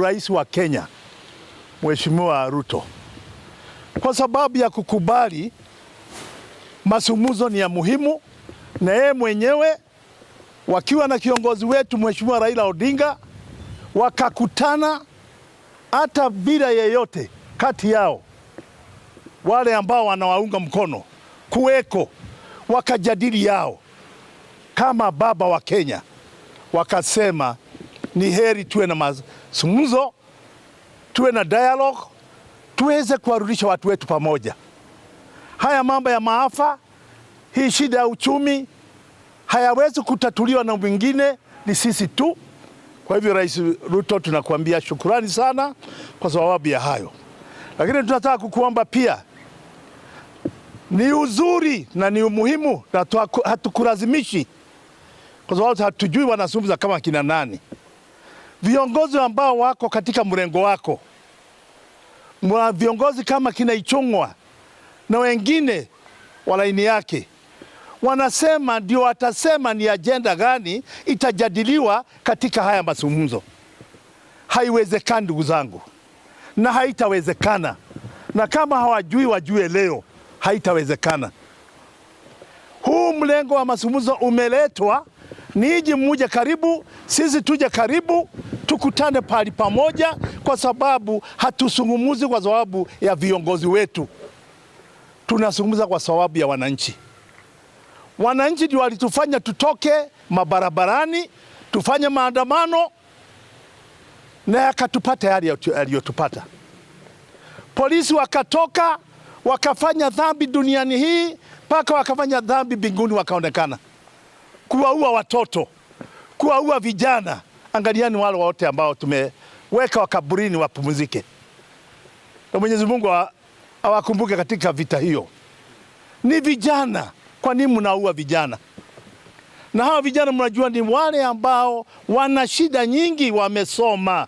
rais wa Kenya Mheshimiwa Ruto, kwa sababu ya kukubali mazungumzo ni ya muhimu, na yeye mwenyewe wakiwa na kiongozi wetu Mheshimiwa Raila Odinga wakakutana hata bila yeyote kati yao wale ambao wanawaunga mkono kuweko, wakajadili yao kama baba wa Kenya, wakasema ni heri tuwe na mazungumzo, tuwe na dialogue, tuweze kuwarudisha watu wetu pamoja. Haya mambo ya maafa, hii shida ya uchumi hayawezi kutatuliwa na mwingine, ni sisi tu. Kwa hivyo Rais Ruto, tunakuambia shukrani sana kwa sababu ya hayo. Lakini tunataka kukuomba pia, ni uzuri na ni umuhimu, na hatukulazimishi kwa sababu hatujui wanazungumza kama kina nani. Viongozi ambao wako katika mrengo wako, viongozi kama kina Ichung'wa na wengine wa laini yake, wanasema ndio watasema ni agenda gani itajadiliwa katika haya mazungumzo. Haiwezekani ndugu zangu, na haitawezekana, na kama hawajui wajue leo, haitawezekana. Huu mlengo wa mazungumzo umeletwa niji mmoja karibu, sisi tuje karibu, tukutane pali pamoja, kwa sababu hatusungumuzi kwa sababu ya viongozi wetu, tunazungumza kwa sababu ya wananchi. Wananchi ndio walitufanya tutoke mabarabarani, tufanye maandamano, na yakatupata yale yaliyotupata. Polisi wakatoka wakafanya dhambi duniani hii, mpaka wakafanya dhambi mbinguni, wakaonekana kuwaua watoto, kuwaua vijana. Angaliani wale wote ambao tumeweka wakaburini wapumzike, na Mwenyezi Mungu awakumbuke katika vita hiyo. Ni vijana. Kwa nini mnaua vijana? Na hawa vijana mnajua ni wale ambao wana shida nyingi, wamesoma,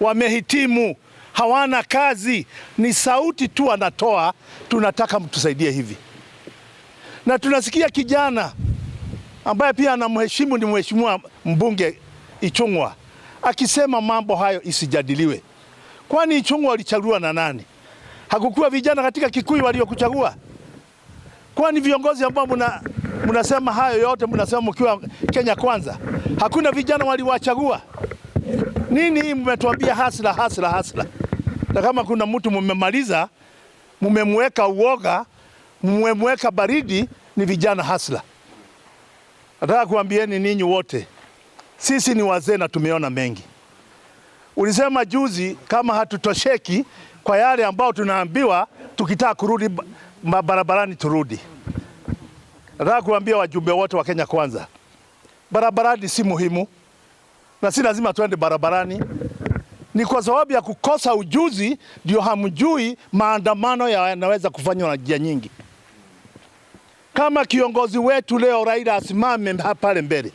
wamehitimu, hawana kazi, ni sauti tu wanatoa, tunataka mtusaidie hivi. Na tunasikia kijana ambaye pia anamheshimu, ni mheshimiwa mbunge Ichung'wa, akisema mambo hayo isijadiliwe. Kwani Ichung'wa alichaguliwa na nani? Hakukuwa vijana katika Kikuyu waliokuchagua? Kwani viongozi ambao mnasema hayo yote, mnasema mkiwa Kenya Kwanza, hakuna vijana waliwachagua? Nini hii mmetuambia hasla hasla hasla? Na kama kuna mtu mmemaliza, mmemweka uoga, mmemweka baridi, ni vijana hasla. Nataka kuambieni ninyi wote, sisi ni wazee na tumeona mengi. Ulisema juzi kama hatutosheki kwa yale ambao tunaambiwa, tukitaka kurudi barabarani turudi. Nataka kuambia wajumbe wote wa Kenya Kwanza, barabarani si muhimu na si lazima tuende barabarani. Ni kwa sababu ya kukosa ujuzi ndio hamjui maandamano yanaweza kufanywa na njia nyingi. Kama kiongozi wetu leo Raila asimame pale mbele,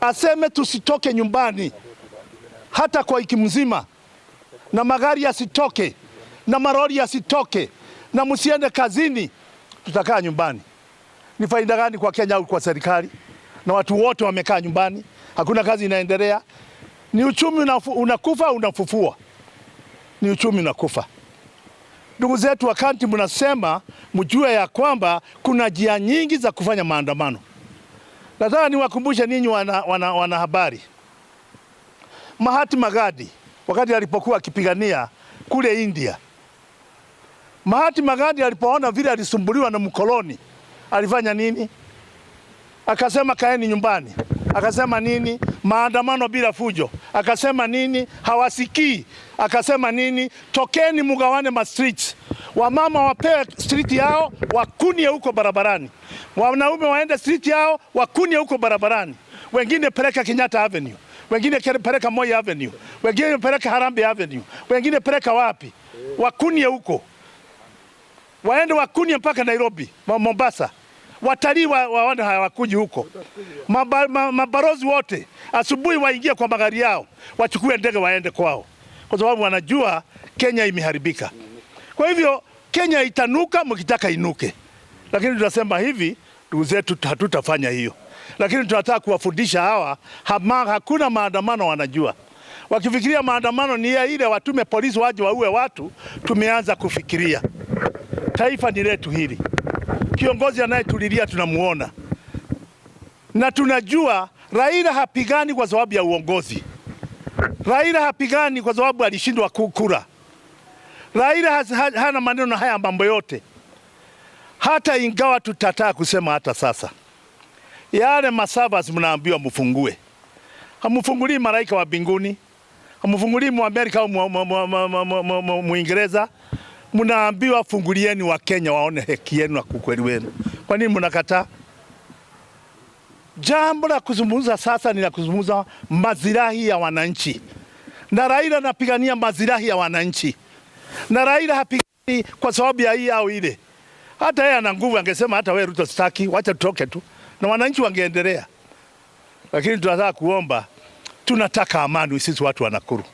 aseme tusitoke nyumbani hata kwa wiki mzima, na magari yasitoke, na maroli yasitoke, na msiende kazini, tutakaa nyumbani. Ni faida gani kwa Kenya au kwa serikali? Na watu wote wamekaa nyumbani, hakuna kazi inaendelea. Ni uchumi unakufa, unafufua. Ni uchumi unakufa. Ndugu zetu, wakati mnasema, mjue ya kwamba kuna njia nyingi za kufanya maandamano. Nataka niwakumbushe ninyi wana habari. Mahatma Gandhi wakati alipokuwa akipigania kule India, Mahatma Gandhi alipoona vile alisumbuliwa na mkoloni, alifanya nini? Akasema kaeni nyumbani. Akasema nini? Maandamano bila fujo. Akasema nini? Hawasikii. Akasema nini? Tokeni mugawane ma streets. Wamama wapewe street yao, wakunie huko barabarani. Wanaume waende street yao, wakunie huko barabarani. Wengine peleka Kenyatta Avenue, wengine peleka Moi Avenue, wengine peleka Harambee Avenue, wengine peleka wapi? Wakunie huko. Waende wakunie mpaka Nairobi, Mombasa. Watalii waone hawakuji huko. Mabarozi wote asubuhi waingie kwa magari yao, wachukue ndege waende kwao, kwa sababu wanajua Kenya imeharibika. Kwa hivyo Kenya itanuka mkitaka inuke. Lakini tunasema hivi, ndugu zetu, hatutafanya hiyo. Lakini tunataka kuwafundisha hawa, hakuna maandamano wanajua. wakifikiria maandamano ni ile watume polisi waje waue watu. Tumeanza kufikiria taifa ni letu hili, kiongozi anayetulilia tunamuona, na tunajua Raila hapigani kwa sababu ya uongozi. Raila hapigani kwa sababu alishindwa kura. Raila hana maneno haya mambo yote, hata ingawa tutataa kusema hata sasa. Yale masavas mnaambiwa mfungue, hamufungulii malaika wa mbinguni, hamufungulii Muamerika au Muingereza. Mnaambiwa fungulieni wa Kenya waone haki yenu na ukweli wenu. Kwa nini mnakataa? Jambo la kuzungumza sasa ni la kuzungumza mazilahi ya wananchi, na Raila anapigania mazilahi ya wananchi, na Raila hapigani kwa sababu ya hii au ile. Hata yeye ana nguvu, angesema hata wewe Ruto sitaki, wacha tutoke tu, na wananchi wangeendelea. Lakini tunataka kuomba, tunataka amani sisi watu wa Nakuru.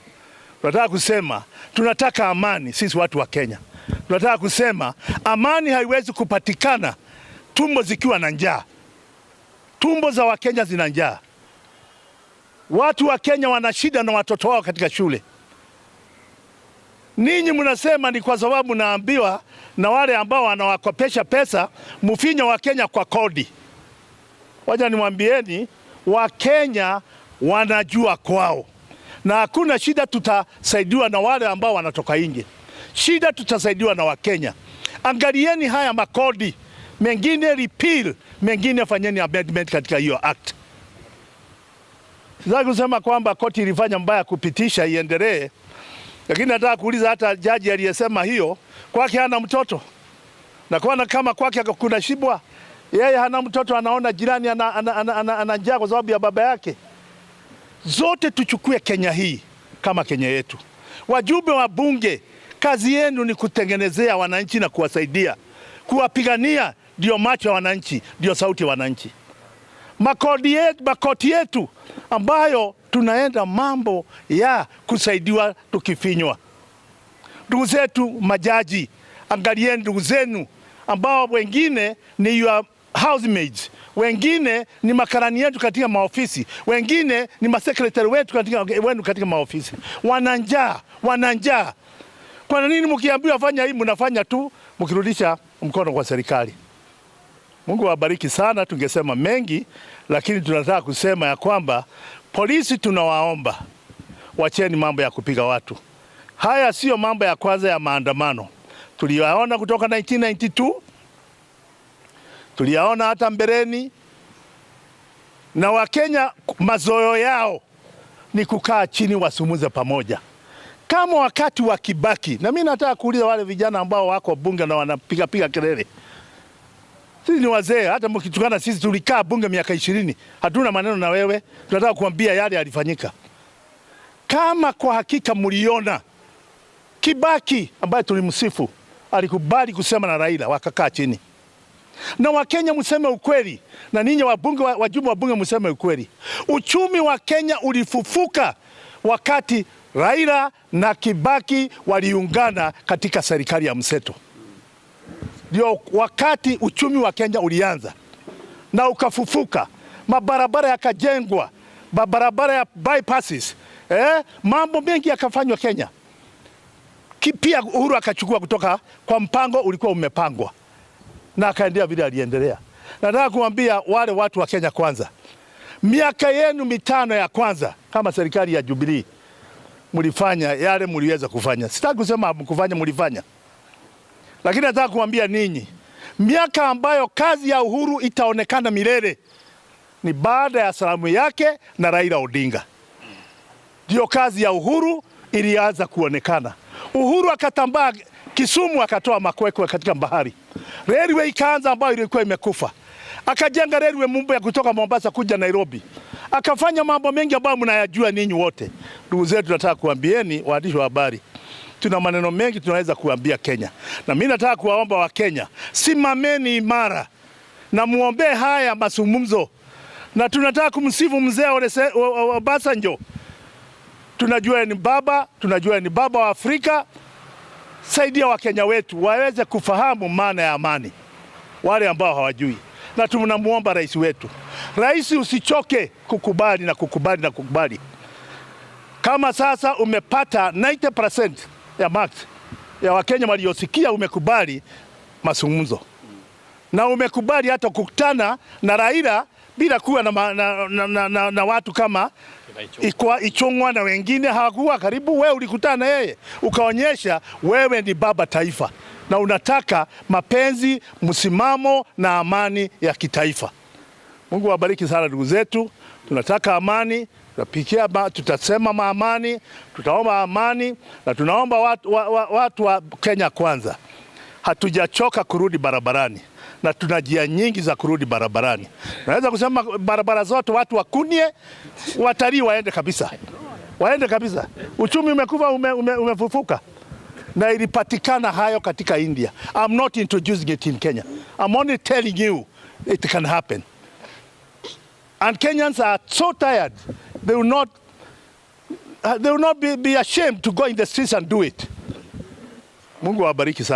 Tunataka kusema tunataka amani sisi watu wa Kenya. Tunataka kusema amani haiwezi kupatikana tumbo zikiwa na njaa. Tumbo za Wakenya zina njaa. Watu wa Kenya wana shida na watoto wao katika shule. Ninyi mnasema ni kwa sababu naambiwa na wale ambao wanawakopesha pesa mfinyo wa Kenya kwa kodi. Wacha nimwambieni, wa Kenya wanajua kwao, na hakuna shida. Tutasaidiwa na wale ambao wanatoka nje. Shida tutasaidiwa na Wakenya. Angalieni haya makodi, mengine repeal, mengine fanyeni amendment katika hiyo act. Sitaki kusema kwamba koti ilifanya mbaya kupitisha iendelee, lakini nataka kuuliza, hata jaji aliyesema hiyo kwake hana mtoto, na kwa kama kwake kuna shibwa, yeye hana mtoto, anaona jirani ana njaa kwa sababu ya baba yake. Zote tuchukue Kenya hii kama Kenya yetu. Wajumbe wa bunge, kazi yenu ni kutengenezea wananchi na kuwasaidia, kuwapigania. Ndio macho ya wananchi, ndio sauti ya wananchi. Makoti yetu ambayo tunaenda mambo ya kusaidiwa tukifinywa. Ndugu zetu majaji, angalieni ndugu zenu ambao wengine ni your housemates, wengine ni makarani yetu katika maofisi, wengine ni masekretari wetu katika maofisi. Wananjaa. Kwa nini mkiambiwa fanya hii mnafanya tu mkirudisha mkono kwa serikali? Mungu awabariki sana. Tungesema mengi, lakini tunataka kusema ya kwamba polisi tunawaomba wacheni mambo ya kupiga watu. Haya sio mambo ya kwanza ya maandamano. Tuliyaona kutoka 1992. Tuliyaona hata mbeleni. Na Wakenya mazoeo yao ni kukaa chini wasumuze pamoja. Kama wakati wa Kibaki, na mimi nataka kuuliza wale vijana ambao wako bunge na wanapiga kelele. Sisi ni wazee, hata mkitukana sisi tulikaa bunge miaka 20. Hatuna maneno na wewe. Tunataka kuambia yale yalifanyika. Kama kwa hakika mliona Kibaki ambaye tulimsifu alikubali kusema na Raila, wakakaa chini. Na Wakenya mseme ukweli, na ninyi wabunge, wajumbe wa bunge mseme ukweli. Uchumi wa Kenya ulifufuka wakati Raila na Kibaki waliungana katika serikali ya mseto. Ndio wakati uchumi wa Kenya ulianza na ukafufuka. Mabarabara yakajengwa, barabara ya bypasses, mambo mengi yakafanywa Kenya. Pia Uhuru akachukua kutoka kwa mpango ulikuwa umepangwa, na akaendelea vile aliendelea. Nataka kuambia wale watu wa Kenya kwanza, miaka yenu 5 ya kwanza kama serikali ya Jubilee mlifanya yale mliweza kufanya. Sitaki kusema mkufanya, mlifanya. Lakini nataka kuambia ninyi, miaka ambayo kazi ya Uhuru itaonekana milele ni baada ya salamu yake na Raila Odinga. Ndio kazi ya Uhuru ilianza kuonekana. Uhuru akatambaa Kisumu, akatoa makwekwe katika bahari. Railway ikaanza ambayo ilikuwa imekufa. Akajenga railway mpya kutoka Mombasa kuja Nairobi. Akafanya mambo mengi ambayo mnayajua ninyi wote. Ndugu zetu, nataka kuambieni waandishi wa habari, tuna maneno mengi tunaweza kuambia Kenya. Na mimi nataka kuwaomba wa Kenya, simameni imara na muombe haya mazungumzo. Na tunataka kumsifu mzee Obasanjo. Tunajua ni baba wa Afrika. Saidia wa Kenya wetu waweze kufahamu maana ya amani, wale ambao hawajui. Na tunamuomba rais wetu, rais, usichoke kukubali. Kama sasa umepata 90% ya marks ya Wakenya waliosikia, umekubali mazungumzo na umekubali hata kukutana na Raila bila kuwa na watu kama Ichung'wa na wengine hawakuwa karibu. Wewe ulikutana na yeye ukaonyesha wewe ni baba taifa na unataka mapenzi, msimamo na amani ya kitaifa. Mungu wabariki sana ndugu zetu. Tunataka amani, tutasema amani, tutaomba amani na tunaomba watu wa Kenya kwanza. Hatujachoka kurudi barabarani na tuna njia nyingi za kurudi barabarani. Naweza kusema barabara zote watu wakunie, watalii waende kabisa. Waende kabisa. Uchumi umekufa, umefufuka. Na ilipatikana hayo katika India. I'm not introducing it in Kenya. I'm only telling you it can happen. And Kenyans are so tired. They will not be ashamed to go in the streets and do it. Mungu awabariki sana.